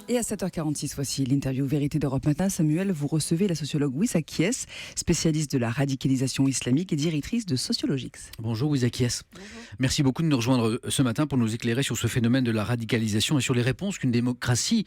Et à 7h46, voici l'interview Vérité d'Europe Matin. Samuel, vous recevez la sociologue Wissa Kies, spécialiste de la radicalisation islamique et directrice de Sociologix. Bonjour Wissa Kies. Merci beaucoup de nous rejoindre ce matin pour nous éclairer sur ce phénomène de la radicalisation et sur les réponses qu'une démocratie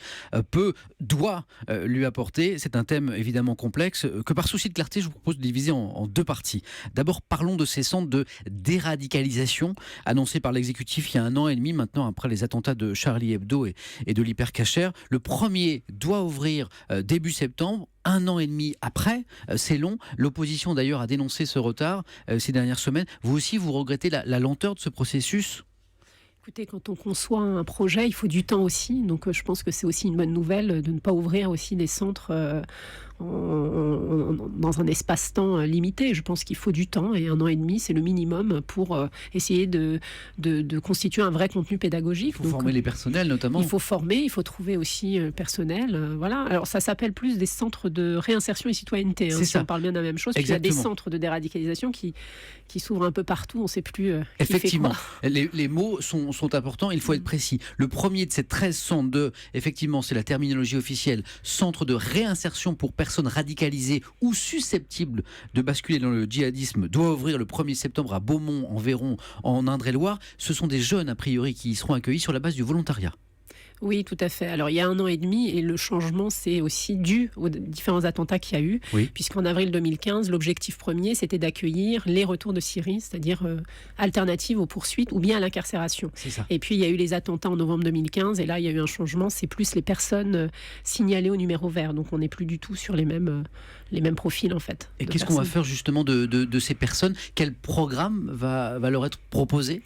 doit lui apporter. C'est un thème évidemment complexe que par souci de clarté, je vous propose de diviser en deux parties. D'abord, parlons de ces centres de déradicalisation annoncés par l'exécutif il y a 1 an et demi maintenant après les attentats de Charlie Hebdo et de l'Hyper-Cacher. Le premier doit ouvrir début septembre. 1 an et demi après, c'est long. L'opposition d'ailleurs a dénoncé ce retard ces dernières semaines. Vous aussi, vous regrettez la lenteur de ce processus ? Écoutez, quand on conçoit un projet, il faut du temps aussi. Donc je pense que c'est aussi une bonne nouvelle de ne pas ouvrir aussi des centres dans un espace-temps limité. Je pense qu'il faut du temps et 1 an et demi, c'est le minimum pour essayer de constituer un vrai contenu pédagogique. Il faut former les personnels notamment. Il faut former, il faut trouver aussi personnel. Voilà. Alors ça s'appelle plus des centres de réinsertion et citoyenneté. Si on parle bien de la même chose. Puis il y a des centres de déradicalisation qui s'ouvrent un peu partout. On ne sait plus effectivement, qui fait quoi. Les mots sont importants. Il faut être précis. Le premier de ces 13 centres effectivement, c'est la terminologie officielle, centre de réinsertion pour personnes radicalisées ou susceptibles de basculer dans le djihadisme, doit ouvrir le 1er septembre à Beaumont, en Véron, en Indre-et-Loire. Ce sont des jeunes, a priori, qui y seront accueillis sur la base du volontariat. Oui, tout à fait. Alors, il y a 1 an et demi, et le changement, c'est aussi dû aux différents attentats qu'il y a eu, puisqu'en avril 2015, l'objectif premier, c'était d'accueillir les retours de Syrie, c'est-à-dire alternatives aux poursuites ou bien à l'incarcération. Et puis, il y a eu les attentats en novembre 2015, et là, il y a eu un changement, c'est plus les personnes signalées au numéro vert. Donc, on n'est plus du tout sur les mêmes profils, en fait. Et qu'est-ce qu'on va faire, justement, de ces personnes ? Quel programme va leur être proposé ?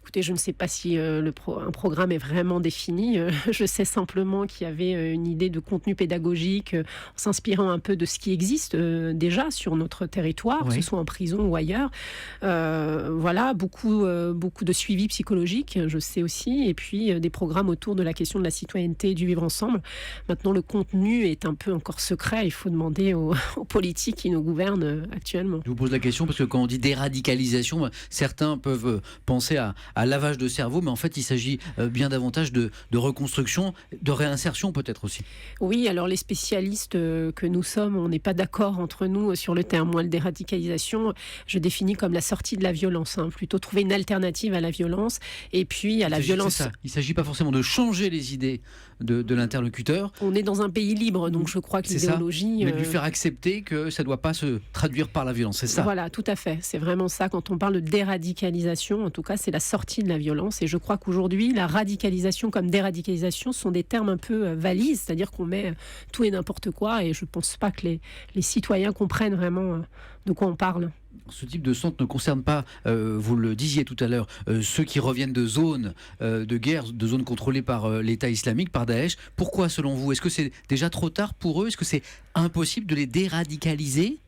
Écoutez, je ne sais pas si un programme est vraiment défini. Je sais simplement qu'il y avait une idée de contenu pédagogique en s'inspirant un peu de ce qui existe déjà sur notre territoire, que ce soit en prison ou ailleurs. Voilà, beaucoup de suivi psychologique, je sais aussi, et puis des programmes autour de la question de la citoyenneté et du vivre ensemble. Maintenant, le contenu est un peu encore secret. Il faut demander aux politiques qui nous gouvernent actuellement. Je vous pose la question parce que quand on dit déradicalisation, certains peuvent penser à lavage de cerveau, mais en fait il s'agit bien davantage de reconstruction, de réinsertion peut-être aussi. Oui, alors les spécialistes que nous sommes, on n'est pas d'accord entre nous sur le terme. Moi, le déradicalisation, je définis comme la sortie de la violence, plutôt trouver une alternative à la violence et puis à la violence. C'est ça. Il ne s'agit pas forcément de changer les idées de l'interlocuteur. On est dans un pays libre, donc je crois que l'idéologie... Mais de lui faire accepter que ça ne doit pas se traduire par la violence, c'est ça ? Voilà, tout à fait. C'est vraiment ça. Quand on parle de déradicalisation, en tout cas, c'est la sortie de la violence. Et je crois qu'aujourd'hui, la radicalisation comme déradicalisation sont des termes un peu valises, c'est-à-dire qu'on met tout et n'importe quoi. Et je ne pense pas que les citoyens comprennent vraiment de quoi on parle. Ce type de centre ne concerne pas, vous le disiez tout à l'heure, ceux qui reviennent de zones de guerre, de zones contrôlées par l'État islamique, par Daesh. Pourquoi, selon vous ? Est-ce que c'est déjà trop tard pour eux ? Est-ce que c'est impossible de les déradicaliser ?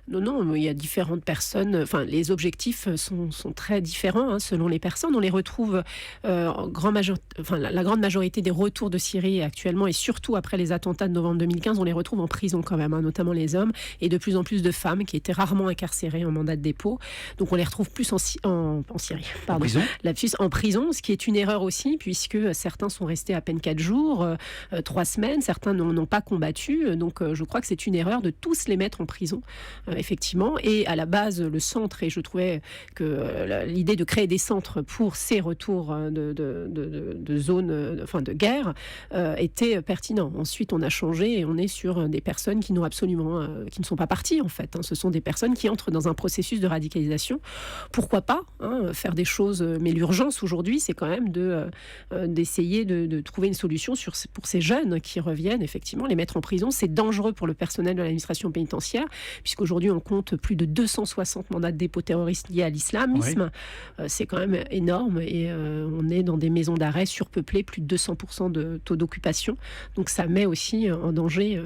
Non, il y a différentes personnes. Enfin, les objectifs sont très différents selon les personnes. On les retrouve la grande majorité des retours de Syrie actuellement et surtout après les attentats de novembre 2015, on les retrouve en prison quand même, notamment les hommes et de plus en plus de femmes qui étaient rarement incarcérées en mandat de dépôt. Donc on les retrouve plus en Syrie. Pardon. En prison, ce qui est une erreur aussi puisque certains sont restés à peine 4 jours, 3 semaines, certains n'ont pas combattu. Donc je crois que c'est une erreur de tous les mettre en prison. Effectivement, et à la base, le centre, et je trouvais que l'idée de créer des centres pour ces retours de zones, de guerre, était pertinent. Ensuite, on a changé et on est sur des personnes qui qui ne sont pas parties, en fait. Ce sont des personnes qui entrent dans un processus de radicalisation. Pourquoi pas faire des choses, mais l'urgence aujourd'hui, c'est quand même d'essayer de trouver une solution pour ces jeunes qui reviennent, effectivement, les mettre en prison. C'est dangereux pour le personnel de l'administration pénitentiaire, puisqu'aujourd'hui, on compte plus de 260 mandats de dépôt terroristes liés à l'islamisme. C'est quand même énorme et on est dans des maisons d'arrêt surpeuplées, plus de 200% de taux d'occupation. Donc ça met aussi en danger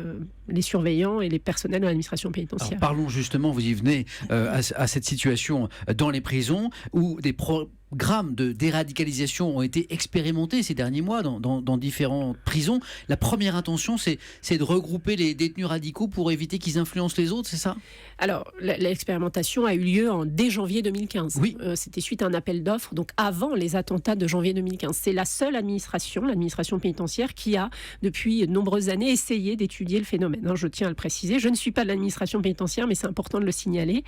les surveillants et les personnels de l'administration pénitentiaire. Alors, parlons justement, vous y venez, à cette situation dans les prisons où des programmes de déradicalisation ont été expérimentés ces derniers mois dans différentes prisons. La première intention, c'est de regrouper les détenus radicaux pour éviter qu'ils influencent les autres, c'est ça? Alors, l'expérimentation a eu lieu dès janvier 2015. Oui. C'était suite à un appel d'offres, donc avant les attentats de janvier 2015. C'est la seule l'administration pénitentiaire, qui a, depuis de nombreuses années, essayé d'étudier le phénomène. Je tiens à le préciser. Je ne suis pas de l'administration pénitentiaire, mais c'est important de le signaler.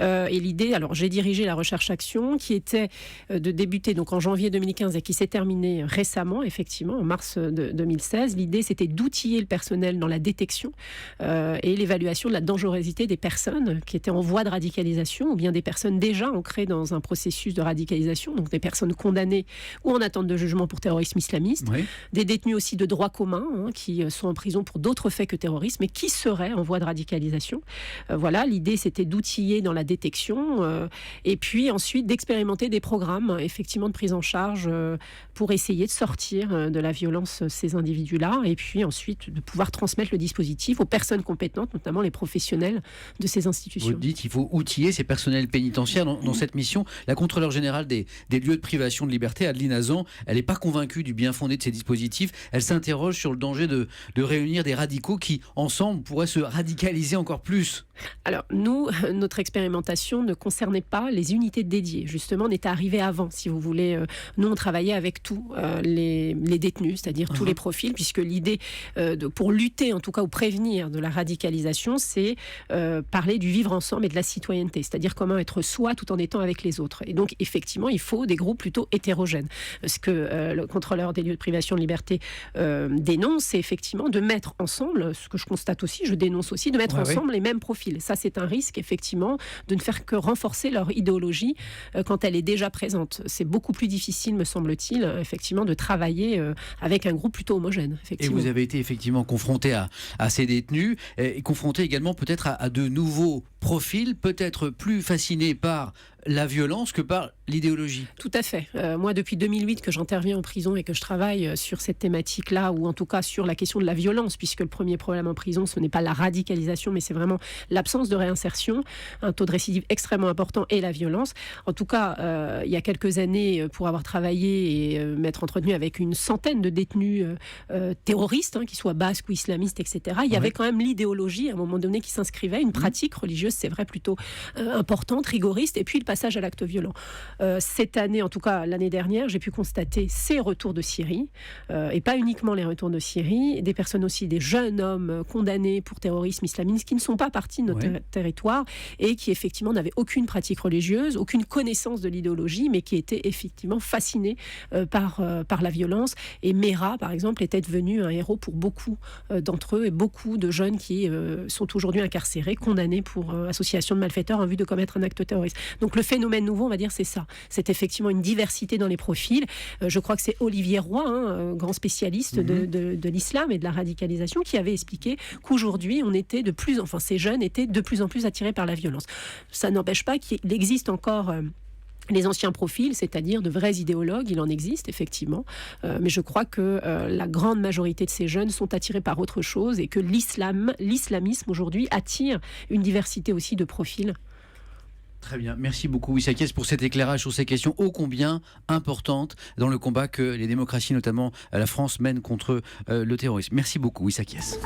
Et l'idée, alors j'ai dirigé la recherche-action, qui était de débuter donc en janvier 2015 et qui s'est terminée récemment, effectivement, en mars 2016. L'idée, c'était d'outiller le personnel dans la détection et l'évaluation de la dangerosité des personnes qui étaient en voie de radicalisation, ou bien des personnes déjà ancrées dans un processus de radicalisation, donc des personnes condamnées ou en attente de jugement pour terrorisme islamiste, Oui. des détenus aussi de droit commun, qui sont en prison pour d'autres faits que terrorisme et qui seraient en voie de radicalisation. Voilà, l'idée, c'était d'outiller dans la détection et puis ensuite d'expérimenter des programmes effectivement de prise en charge pour essayer de sortir de la violence ces individus-là, et puis ensuite de pouvoir transmettre le dispositif aux personnes compétentes, notamment les professionnels de ces institutions. Vous dites qu'il faut outiller ces personnels pénitentiaires dans cette mission. La contrôleure générale des lieux de privation de liberté, Adeline Hazan, elle n'est pas convaincue du bien fondé de ces dispositifs. Elle s'interroge sur le danger de réunir des radicaux qui, ensemble, pourraient se radicaliser encore plus. Alors, nous, notre expérimentation ne concernait pas les unités dédiées. Justement, on était arrivé avant, si vous voulez. Nous, on travaillait avec tous les détenus, c'est-à-dire tous les profils, puisque l'idée, pour lutter, en tout cas, ou prévenir de la radicalisation, c'est parler du vivre ensemble et de la citoyenneté, c'est-à-dire comment être soi tout en étant avec les autres. Et donc, effectivement, il faut des groupes plutôt hétérogènes. Ce que le contrôleur des lieux de privation de liberté dénonce, c'est effectivement de mettre ensemble, ce que je constate aussi, je dénonce aussi, de mettre ensemble les mêmes profils. Ça, c'est un risque, effectivement, de ne faire que renforcer leur idéologie quand elle est déjà présente. C'est beaucoup plus difficile, me semble-t-il, effectivement, de travailler avec un groupe plutôt homogène. Et vous avez été effectivement confronté à ces détenus, et confronté également peut-être à de nouveaux profils, peut-être plus fascinés par la violence que par l'idéologie. Tout à fait. Moi, depuis 2008 que j'interviens en prison et que je travaille sur cette thématique-là, ou en tout cas sur la question de la violence, puisque le premier problème en prison, ce n'est pas la radicalisation, mais c'est vraiment l'absence de réinsertion, un taux de récidive extrêmement important et la violence. En tout cas, il y a quelques années, pour avoir travaillé et m'être entretenu avec une centaine de détenus terroristes, qu'ils soient basques ou islamistes, etc., il y avait quand même l'idéologie, à un moment donné, qui s'inscrivait, une pratique religieuse, c'est vrai, plutôt importante, rigoriste, et puis le passage à l'acte violent. Cette année, en tout cas l'année dernière, j'ai pu constater ces retours de Syrie, et pas uniquement les retours de Syrie, des personnes aussi, des jeunes hommes condamnés pour terrorisme islamiste qui ne sont pas partis de notre territoire et qui effectivement n'avaient aucune pratique religieuse, aucune connaissance de l'idéologie, mais qui étaient effectivement fascinés par la violence. Et Mera, par exemple, était devenu un héros pour beaucoup d'entre eux, et beaucoup de jeunes qui sont aujourd'hui incarcérés, condamnés pour association de malfaiteurs en vue de commettre un acte terroriste. Donc le phénomène nouveau, on va dire, c'est ça. C'est effectivement une diversité dans les profils. Je crois que c'est Olivier Roy, grand spécialiste de l'islam et de la radicalisation, qui avait expliqué qu'aujourd'hui, ces jeunes étaient de plus en plus attirés par la violence. Ça n'empêche pas qu'il existe encore les anciens profils, c'est-à-dire de vrais idéologues, il en existe effectivement, mais je crois que la grande majorité de ces jeunes sont attirés par autre chose, et que l'islamisme aujourd'hui attire une diversité aussi de profils. Très bien, merci beaucoup Wissa Kies pour cet éclairage sur ces questions ô combien importantes dans le combat que les démocraties, notamment la France, mènent contre le terrorisme. Merci beaucoup Wissa Kies.